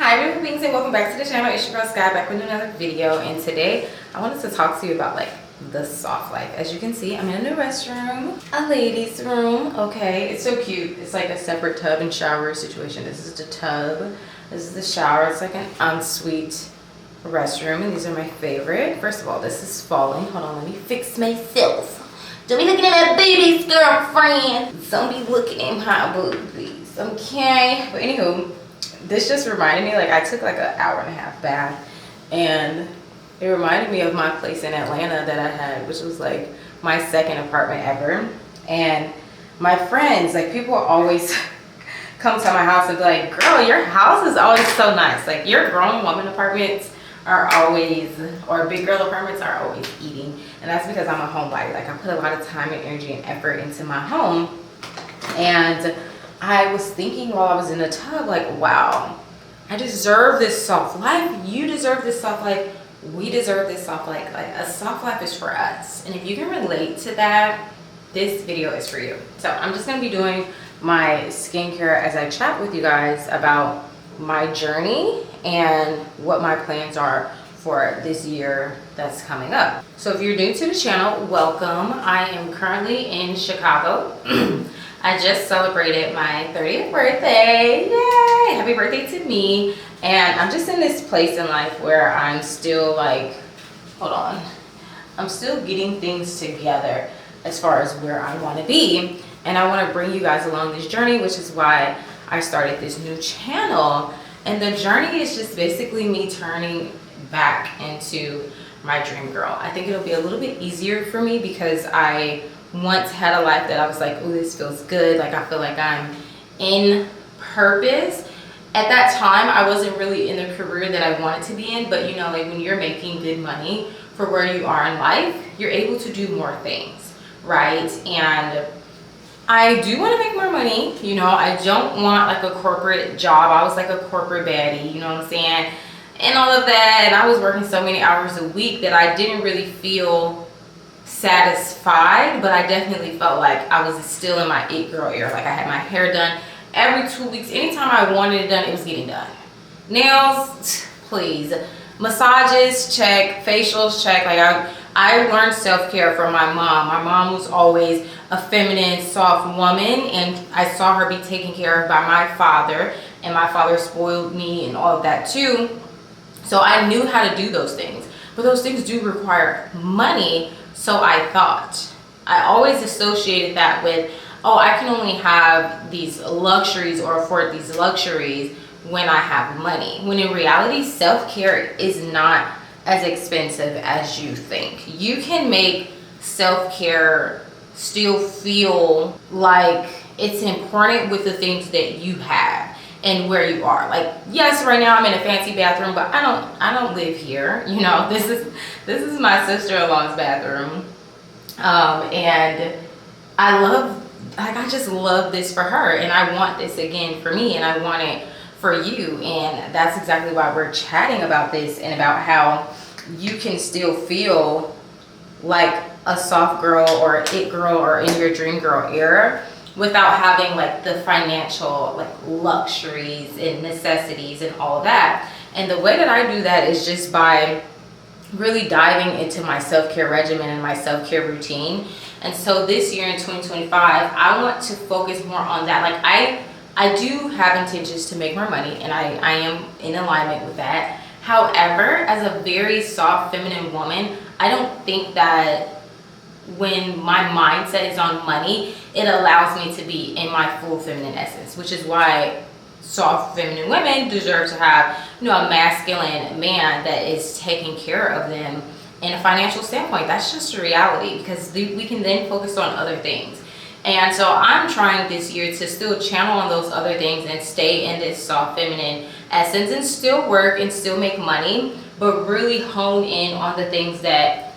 Hi beautiful beings, and welcome back to the channel. It's your girl Sky, back with another video. And today I wanted to talk to you about like the soft life. As you can see, I'm in a new restroom, a ladies room. Okay, it's so cute. It's like a separate tub and shower situation. This is the tub, this is the shower. It's like an ensuite restroom, and these are my favorite. First of all, this is falling. Hold on, let me fix myself. Don't be looking at my boobies, girlfriend. Don't be looking at my boobies, okay? But anywho, this just reminded me, like I took like an hour-and-a-half bath, and it reminded me of my place in Atlanta that I had, which was like my second apartment ever. And my friends, like people always come to my house and be like, girl, your house is always so nice. Like your grown woman apartments are always, or big girl apartments are always eating. And that's because I'm a homebody. Like I put a lot of time and energy and effort into my home. And I was thinking while I was in the tub, like, wow, I deserve this soft life. You deserve this soft life. We deserve this soft life. Like a soft life is for us. And if you can relate to that, this video is for you. So I'm just gonna be doing my skincare as I chat with you guys about my journey and what my plans are for this year that's coming up. So if you're new to the channel, welcome. I am currently in Chicago. I just celebrated my 30th birthday. Yay! Happy birthday to me. And I'm just in this place in life where I'm still like, hold on. I'm still getting things together as far as where I want to be. And I want to bring you guys along this journey, which is why I started this new channel. And the journey is just basically me turning back into my dream girl. I think it'll be a little bit easier for me because I once had a life that I was like, oh, this feels good. Like I feel like I'm in purpose. At that time, I wasn't really in the career that I wanted to be in, but you know, like when you're making good money for where you are in life, you're able to do more things, right? And I do want to make more money. You know, I don't want like a corporate job. I was like a corporate baddie, you know what I'm saying? And all of that. And I was working so many hours a week that I didn't really feel satisfied, but I definitely felt like I was still in my it girl era. Like I had my hair done every 2 weeks. Anytime I wanted it done, it was getting done. Nails, please. Massages, check. Facials, check. Like I learned self-care from my mom. My mom was always a feminine, soft woman, and I saw her be taken care of by my father, and my father spoiled me and all of that too. So I knew how to do those things, but those things do require money. So I thought, I always associated that with, oh, I can only have these luxuries or afford these luxuries when I have money. When in reality, self-care is not as expensive as you think. You can make self-care still feel like it's important with the things that you have and where you are. Like, yes, right now I'm in a fancy bathroom, but I don't live here. You know, this is my sister-in-law's bathroom. And I just love this for her, and I want this again for me, and I want it for you. And that's exactly why we're chatting about this and about how you can still feel like a soft girl or it girl or in your dream girl era without having like the financial like luxuries and necessities and all of that. And the way that I do that is just by really diving into my self-care regimen and my self-care routine. And so this year in 2025, I want to focus more on that. Like I do have intentions to make more money, and I am in alignment with that. However, as a very soft feminine woman, I don't think that when my mindset is on money, it allows me to be in my full feminine essence, which is why soft feminine women deserve to have, you know, a masculine man that is taking care of them in a financial standpoint. That's just a reality, because we can then focus on other things. And so I'm trying this year to still channel on those other things and stay in this soft feminine essence and still work and still make money, but really hone in on the things that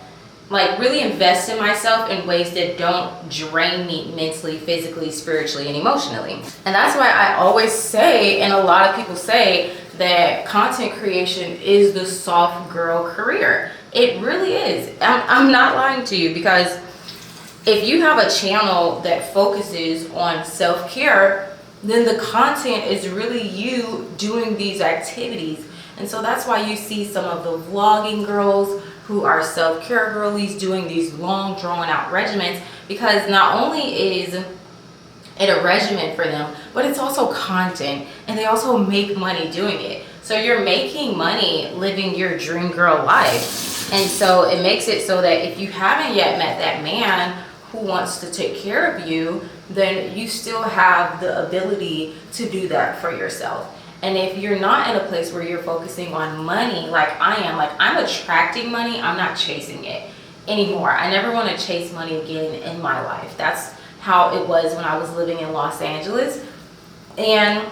like really invest in myself in ways that don't drain me mentally, physically, spiritually, and emotionally. And that's why I always say, and a lot of people say, that content creation is the soft girl career. It really is. I'm not lying to you, because if you have a channel that focuses on self-care, then the content is really you doing these activities. And so that's why you see some of the vlogging girls who are self-care girlies doing these long drawn out regimens, because not only is it a regimen for them, but it's also content, and they also make money doing it. So you're making money living your dream girl life. And so it makes it so that if you haven't yet met that man who wants to take care of you, then you still have the ability to do that for yourself. And if you're not in a place where you're focusing on money like I am, like I'm attracting money, I'm not chasing it anymore. I never want to chase money again in my life. That's how it was when I was living in Los Angeles. And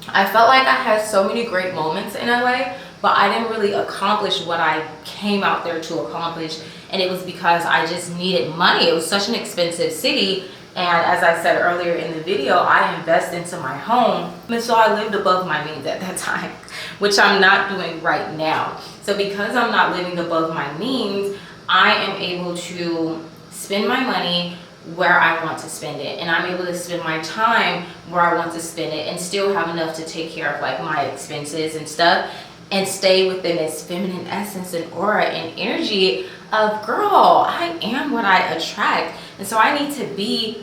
I felt like I had so many great moments in LA, but I didn't really accomplish what I came out there to accomplish. And it was because I just needed money. It was such an expensive city. And as I said earlier in the video, I invest into my home. And so I lived above my means at that time, which I'm not doing right now. So because I'm not living above my means, I am able to spend my money where I want to spend it, and I'm able to spend my time where I want to spend it, and still have enough to take care of like my expenses and stuff, and stay within this feminine essence and aura and energy of, girl, I am what I attract. And so I need to be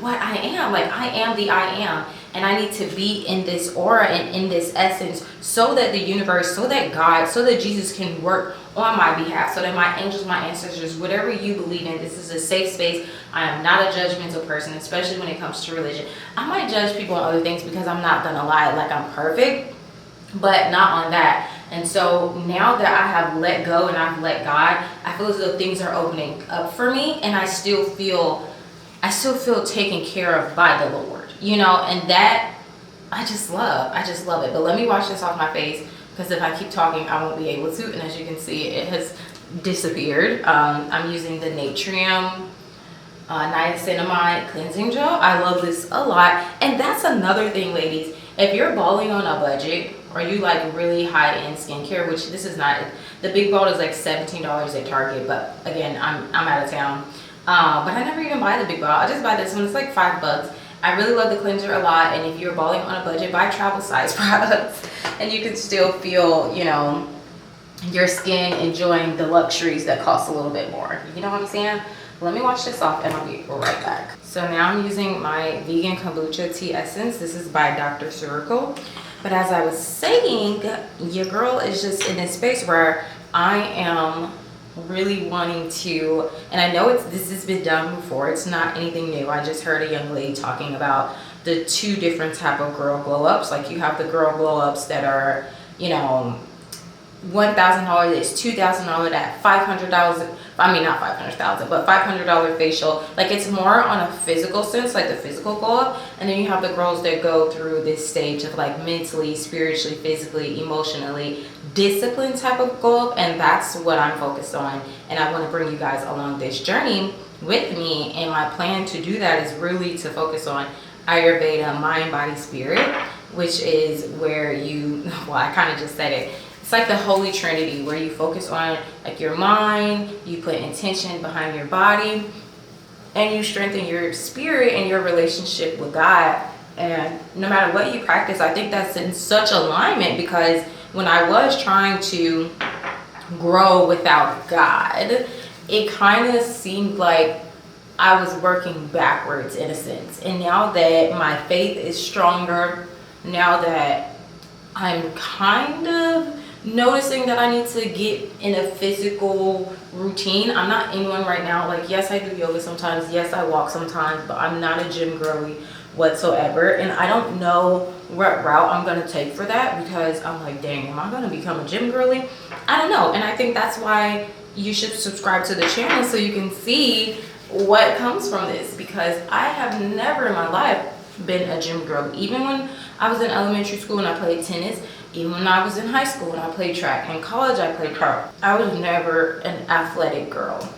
what I am. Like I am the I am, and I need to be in this aura and in this essence, so that the universe, so that God, so that Jesus can work on my behalf, so that my angels, my ancestors, whatever you believe in, this is a safe space. I am not a judgmental person, especially when it comes to religion. I might judge people on other things, because I'm not gonna lie, like I'm perfect, but not on that. And so now that I have let go and I've let God, I feel as though things are opening up for me, and I still feel taken care of by the Lord, you know, and that I just love it. But let me wash this off my face, because if I keep talking, I won't be able to. And as you can see, it has disappeared. I'm using the Natrium niacinamide cleansing gel. I love this a lot. And that's another thing, ladies. If you're balling on a budget, or you like really high-end skincare, which this is not, the big bottle is like $17 at Target, but again, I'm out of town. But I never even buy the big bottle. I just buy this one. It's like $5. I really love the cleanser a lot. And if you're balling on a budget, buy travel size products, and you can still feel, you know, your skin enjoying the luxuries that cost a little bit more. You know what I'm saying? Let me wash this off and I'll be right back. So now I'm using my vegan kombucha tea essence. This is by Dr. Surico. But as I was saying, your girl is just in this space where I am really wanting to, and I know this has been done before, it's not anything new. I just heard a young lady talking about the two different type of girl glow ups. Like you have the girl glow ups that are, you know, $1,000, it's $2,000, that $500, I mean not 500,000, but $500 facial. Like it's more on a physical sense, like the physical glow up. And then you have the girls that go through this stage of like mentally, spiritually, physically, emotionally disciplined type of glow up. And that's what I'm focused on, and I want to bring you guys along this journey with me. And my plan to do that is really to focus on Ayurveda, mind, body, spirit, which is where you, well, I kind of just said it. It's like the Holy Trinity, where you focus on like your mind, you put intention behind your body, and you strengthen your spirit and your relationship with God. And no matter what you practice, I think that's in such alignment, because when I was trying to grow without God, it kind of seemed like I was working backwards in a sense. And now that my faith is stronger, now that I'm kind of noticing that I need to get in a physical routine. I'm not in one right now. Like, yes, I do yoga sometimes. Yes, I walk sometimes, but I'm not a gym girly whatsoever. And I don't know what route I'm going to take for that, because I'm like, dang, am I going to become a gym girly? I don't know. And I think that's why you should subscribe to the channel, so you can see what comes from this, because I have never in my life been a gym girl. Even when I was in elementary school and I played tennis, even when I was in high school and I played track, in college I played track, I was never an athletic girl.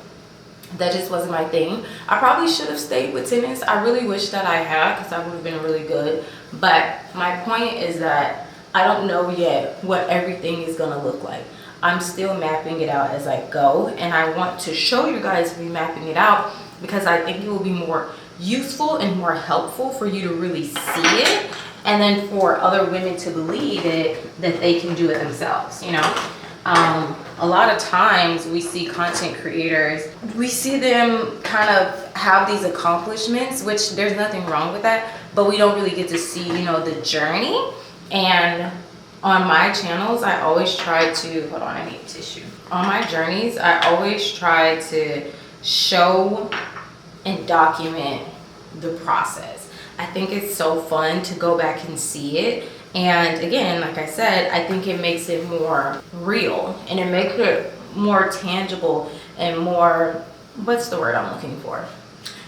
That just wasn't my thing. I probably should have stayed with tennis. I really wish that I had, because I would have been really good. But my point is that I don't know yet what everything is gonna look like. I'm still mapping it out as I go, and I want to show you guys me mapping it out, because I think it will be more useful and more helpful for you to really see it, and then for other women to believe it, that they can do it themselves, you know? A lot of times we see content creators, we see them kind of have these accomplishments, which there's nothing wrong with that, but we don't really get to see, you know, the journey. And on my channels, I always try to, hold on, I need tissue. On my journeys, I always try to show and document the process. I think it's so fun to go back and see it. And again, like I said, I think it makes it more real and it makes it more tangible and more, what's the word I'm looking for?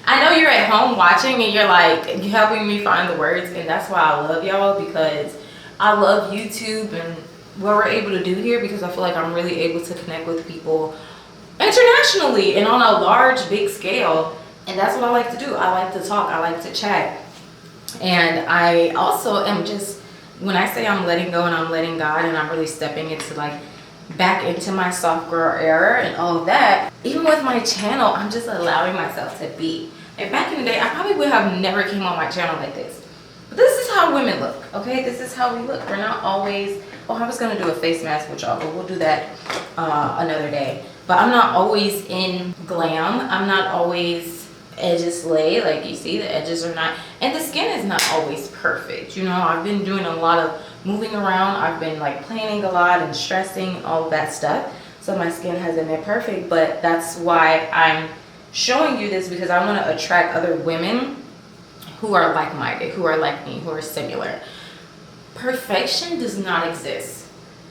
I know you're at home watching and you're like, you're helping me find the words, and that's why I love y'all, because I love YouTube and what we're able to do here, because I feel like I'm really able to connect with people internationally and on a large, big scale. And that's what I like to do. I like to talk, I like to chat. And I also am just, when I say I'm letting go and I'm letting God and I'm really stepping into like back into my soft girl era and all of that, even with my channel, I'm just allowing myself to be. And back in the day, I probably would have never came on my channel like this. But this is how women look, okay? This is how we look. We're not always, oh, I was gonna do a face mask with y'all, but we'll do that another day. But I'm not always in glam. I'm not always edges slay, like you see, the edges are not, and the skin is not always perfect. You know, I've been doing a lot of moving around. I've been like planning a lot and stressing, all of that stuff. So my skin hasn't been perfect, but that's why I'm showing you this, because I want to attract other women who are like-minded, who are like me, who are similar. Perfection does not exist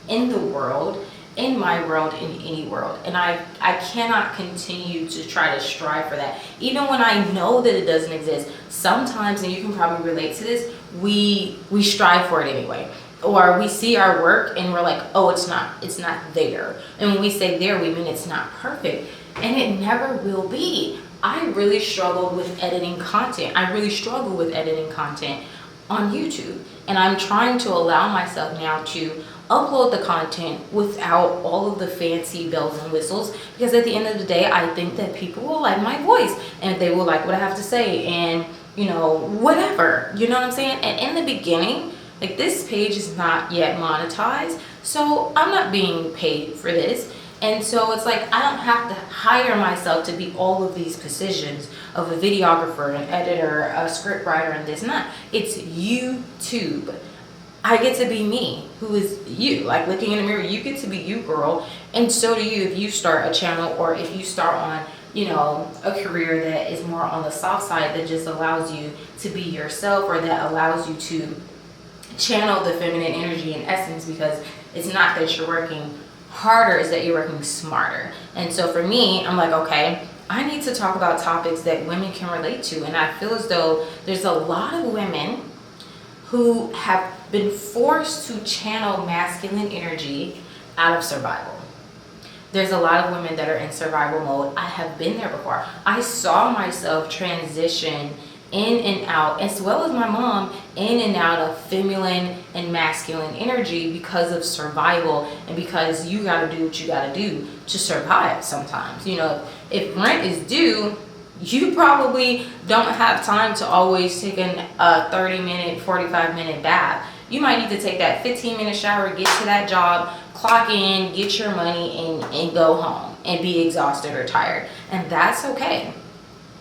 in the world, in my world, in any world, and I cannot continue to try to strive for that, even when I know that it doesn't exist. Sometimes, and you can probably relate to this, we strive for it anyway, or we see our work and we're like, oh, it's not there, and when we say there, we mean it's not perfect, and it never will be. I really struggled with editing content. I really struggle with editing content on YouTube, and I'm trying to allow myself now to upload the content without all of the fancy bells and whistles, because at the end of the day, I think that people will like my voice and they will like what I have to say, and you know, whatever, you know what I'm saying? And in the beginning, like, this page is not yet monetized, so I'm not being paid for this. And so it's like, I don't have to hire myself to be all of these positions of a videographer, an editor, a script writer, and this and that. It's YouTube. I get to be me, who is you. Like, looking in the mirror, you get to be you, girl. And so do you if you start a channel, or if you start on, you know, a career that is more on the soft side, that just allows you to be yourself, or that allows you to channel the feminine energy in essence, because it's not that you're working harder, is that you're working smarter. And so for me, I'm like, okay, I need to talk about topics that women can relate to. And I feel as though there's a lot of women who have been forced to channel masculine energy out of survival. There's a lot of women that are in survival mode. I have been there before. I saw myself transition in and out, as well as my mom, in and out of feminine and masculine energy, because of survival, and because you gotta do what you gotta do to survive sometimes. You know, if rent is due, you probably don't have time to always take a 30-minute, 45-minute bath. You might need to take that 15-minute shower, get to that job, clock in, get your money, and go home and be exhausted or tired. And that's okay.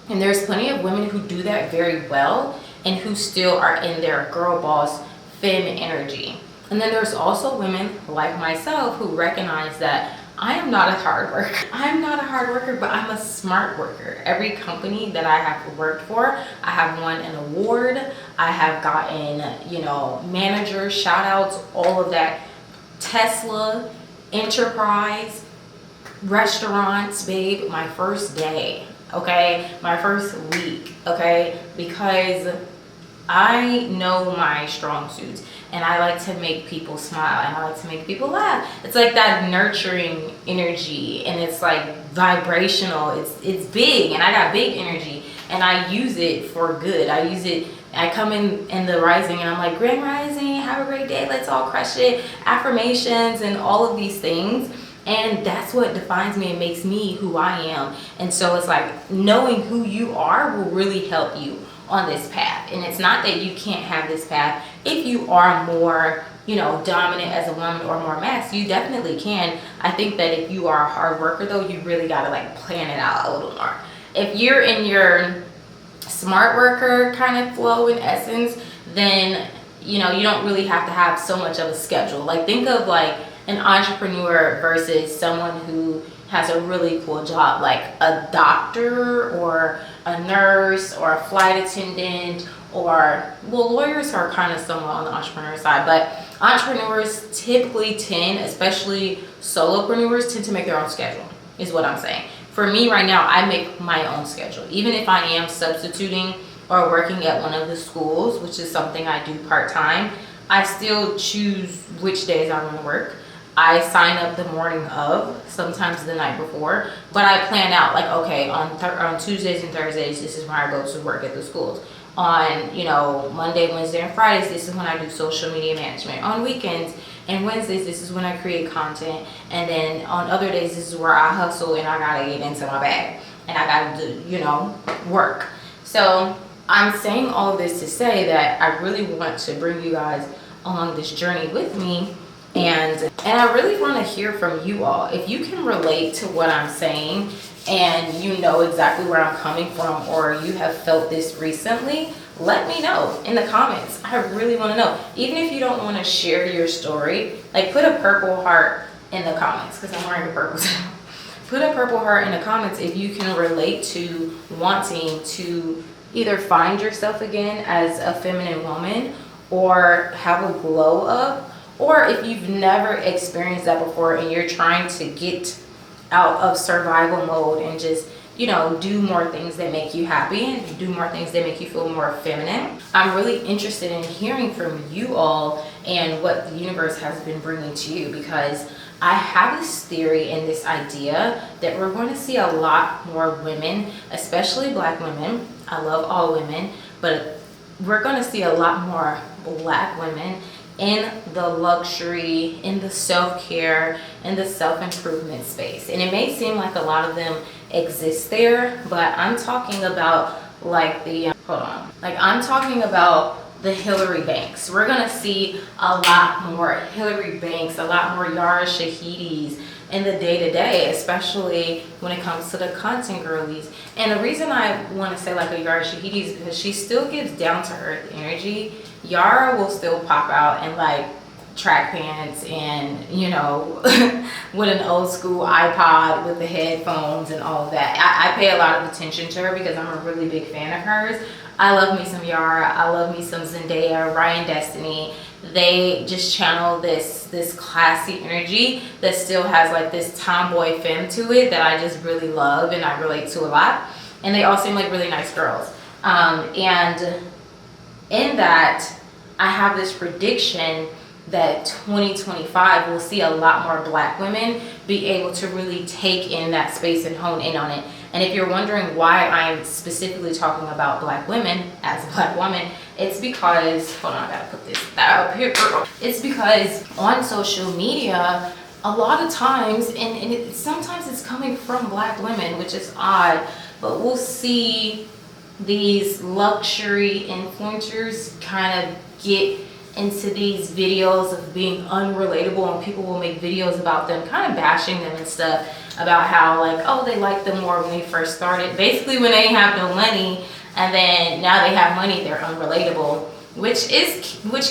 And there's plenty of women who do that very well, and who still are in their girl boss femme energy. And then there's also women like myself who recognize that I am not a hard worker. I'm not a hard worker, but I'm a smart worker. Every company that I have worked for, I have won an award. I have gotten, you know, manager shout outs, all of that. Tesla, Enterprise, restaurants, babe, my first day, okay? My first week, okay? Because I know my strong suits, and I like to make people smile, and I like to make people laugh. It's like that nurturing energy, and it's like vibrational. It's big, and I got big energy, and I use it for good. I use it. I come in the rising, and I'm like, Grand Rising, have a great day, let's all crush it, affirmations and all of these things. And that's what defines me and makes me who I am. And so it's like knowing who you are will really help you on this path. And it's not that you can't have this path if you are more, you know, dominant as a woman or more masculine. You definitely can. I think that if you are a hard worker though, you really got to like plan it out a little more. If you're in your smart worker kind of flow in essence, then you know you don't really have to have so much of a schedule. Like think of like an entrepreneur versus someone who has a really cool job, like a doctor or a nurse or a flight attendant, or well, lawyers are kind of somewhat on the entrepreneur side, but entrepreneurs typically tend, especially solopreneurs, tend to make their own schedule, is what I'm saying. For me right now, I make my own schedule. Even if I am substituting or working at one of the schools, which is something I do part-time, I still choose which days I want to work. I sign up the morning of, sometimes the night before, but I plan out like, okay, on Tuesdays and Thursdays, this is when I go to work at the schools. On, you know, Monday, Wednesday, and Fridays, this is when I do social media management. On weekends and Wednesdays, this is when I create content. And then on other days, this is where I hustle and I gotta get into my bag and I gotta do, you know, work. So I'm saying all this to say that I really want to bring you guys along this journey with me. And I really want to hear from you all. If you can relate to what I'm saying and you know exactly where I'm coming from, or you have felt this recently, let me know in the comments. I really want to know. Even if you don't want to share your story, like put a purple heart in the comments, because I'm wearing a purple towel. Put a purple heart in the comments if you can relate to wanting to either find yourself again as a feminine woman or have a glow up. Or if you've never experienced that before and you're trying to get out of survival mode and just, you know, do more things that make you happy and do more things that make you feel more feminine. I'm really interested in hearing from you all and what the universe has been bringing to you, because I have this theory and this idea that we're going to see a lot more women, especially Black women. I love all women, but we're going to see a lot more Black women in the luxury, in the self-care, in the self-improvement space. And it may seem like a lot of them exist there, but I'm talking about like I'm talking about the Hillary Banks. We're gonna see a lot more Hillary Banks, a lot more Yara Shahidis in the day-to-day, especially when it comes to the content girlies. And the reason I want to say like a Yara Shahidi is because she still gives down-to-earth energy. Yara will still pop out in like track pants and, you know, with an old school iPod with the headphones and all of that. I pay a lot of attention to her because I'm a really big fan of hers. I love me some Yara. I love me some Zendaya, Ryan Destiny. They just channel this classy energy that still has like this tomboy femme to it that I just really love and I relate to a lot. And they all seem like really nice girls. And in that, I have this prediction that 2025 will see a lot more Black women be able to really take in that space and hone in on it. And if you're wondering why I'm specifically talking about Black women as a Black woman, it's because, hold on, I gotta put this up here, girl. It's because on social media, a lot of times, and sometimes it's coming from Black women, which is odd, but we'll see these luxury influencers kind of get into these videos of being unrelatable, and people will make videos about them kind of bashing them and stuff about how like, oh, they liked them more when they first started, basically when they have no money, and then now they have money, they're unrelatable, which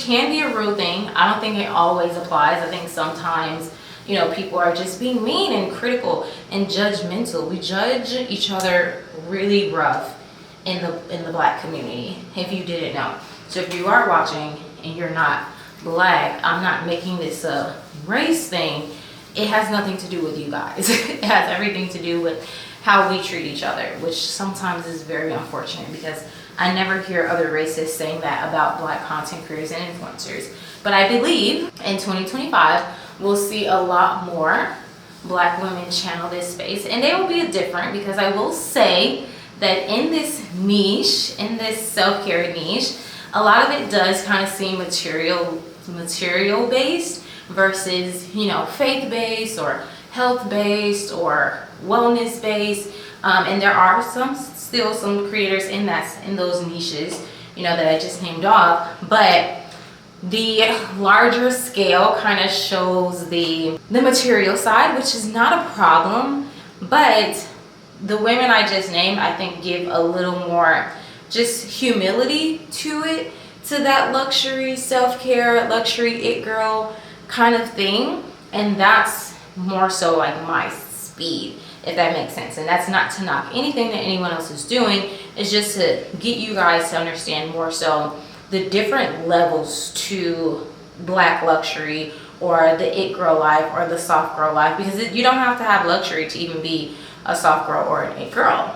can be a real thing. I don't think it always applies. I think sometimes, you know, people are just being mean and critical and judgmental. We judge each other really rough in the Black community, if you didn't know. So if you are watching and you're not Black, I'm not making this a race thing. It has nothing to do with you guys. It has everything to do with how we treat each other, which sometimes is very unfortunate because I never hear other races saying that about Black content creators and influencers. But I believe in 2025, we'll see a lot more Black women channel this space, and they will be different, because I will say that in this niche, in this self-care niche, a lot of it does kind of seem material based versus, you know, faith based or, health-based or wellness-based. And there are still some creators in those niches, you know, that I just named off. But the larger scale kind of shows the material side, which is not a problem. But the women I just named, I think, give a little more just humility to it, to that luxury self-care, luxury it girl kind of thing. And that's more so like my speed, if that makes sense. And that's not to knock anything that anyone else is doing. It's just to get you guys to understand more so the different levels to black luxury, or the it girl life, or the soft girl life, because you don't have to have luxury to even be a soft girl or an it girl,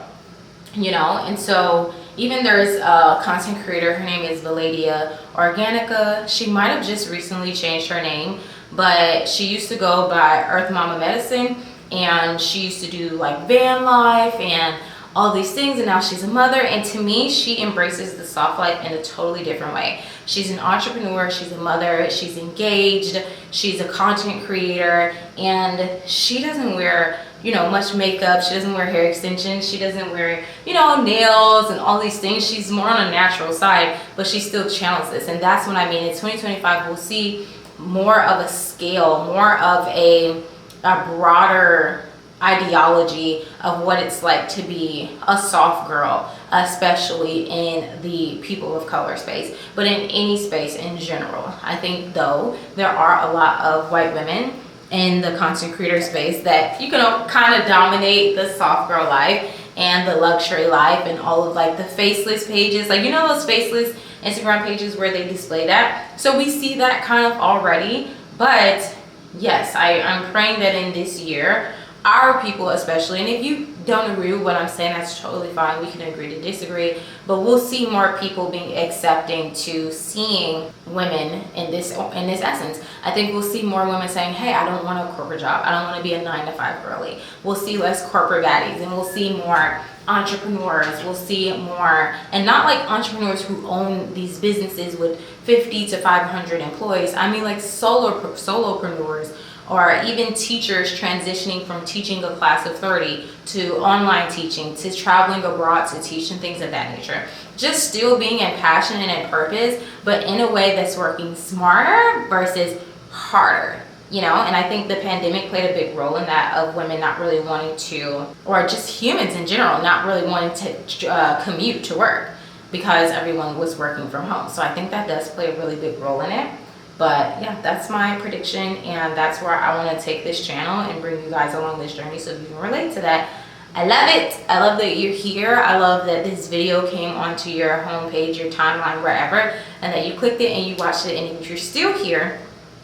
you know. And so even there's a content creator, her name is Valadia Organica. She might have just recently changed her name, but she used to go by Earth Mama Medicine, and she used to do like van life and all these things, and now she's a mother. And to me, she embraces the soft life in a totally different way. She's an entrepreneur, she's a mother, she's engaged, she's a content creator, and she doesn't wear, you know, much makeup. She doesn't wear hair extensions. She doesn't wear, you know, nails and all these things. She's more on a natural side, but she still channels this. And that's what I mean. In 2025, we'll see more of a scale, more of a broader ideology of what it's like to be a soft girl, especially in the people of color space, but in any space in general. I think, though, there are a lot of white women in the content creator space that you can kind of dominate the soft girl life and the luxury life, and all of like the faceless pages, like, you know, those faceless Instagram pages where they display that. So we see that kind of already. But yes, I'm praying that in this year, our people especially, and if you don't agree with what I'm saying, that's totally fine. We can agree to disagree, but we'll see more people being accepting to seeing women in this essence. I think we'll see more women saying, hey, I don't want a corporate job. I don't want to be a 9-to-5 girly. We'll see less corporate baddies, and we'll see more entrepreneurs. We'll see more, and not like entrepreneurs who own these businesses with 50 to 500 employees. I mean like solopreneurs, or even teachers transitioning from teaching a class of 30 to online teaching, to traveling abroad to teach, and things of that nature. Just still being in passion and in purpose, but in a way that's working smarter versus harder, you know. And I think the pandemic played a big role in that, of women not really wanting to, or just humans in general, not really wanting to commute to work because everyone was working from home. So I think that does play a really big role in it. But yeah, that's my prediction, and that's where I want to take this channel and bring you guys along this journey, so you can relate to that. I love it. I love that you're here. I love that this video came onto your homepage, your timeline, wherever, and that you clicked it and you watched it. And if you're still here,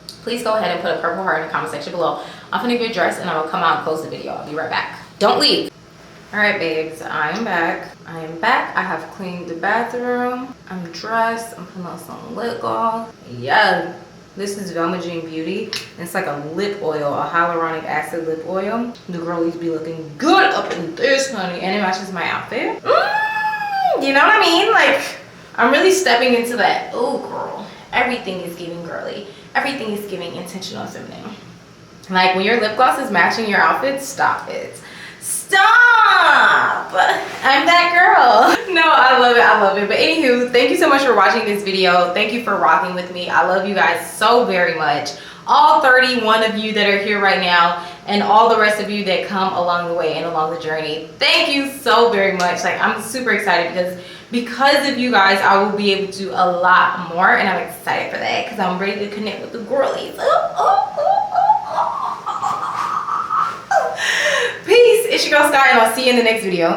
please go ahead and put a purple heart in the comment section below. I'm gonna get dressed and I will come out and close the video. I'll be right back. Don't leave. All right, babes, I am back. I have cleaned the bathroom. I'm dressed. I'm putting on some lip gloss. Yeah, this is Velma Jean Beauty. It's like a lip oil, a hyaluronic acid lip oil. The girlies be looking good up in this, honey, and it matches my outfit. You know what I mean? Like, I'm really stepping into that. Oh, girl, everything is giving girly. Everything is giving intentional feminine. Like, when your lip gloss is matching your outfit, stop it. Stop! I'm that girl. No, I love it. I love it. But anywho, thank you so much for watching this video. Thank you for rocking with me. I love you guys so very much. All 31 of you that are here right now, and all the rest of you that come along the way and along the journey. Thank you so very much. Like, I'm super excited because of you guys, I will be able to do a lot more, and I'm excited for that because I'm ready to connect with the girlies. Peace. It's your girl Sky, and I'll see you in the next video.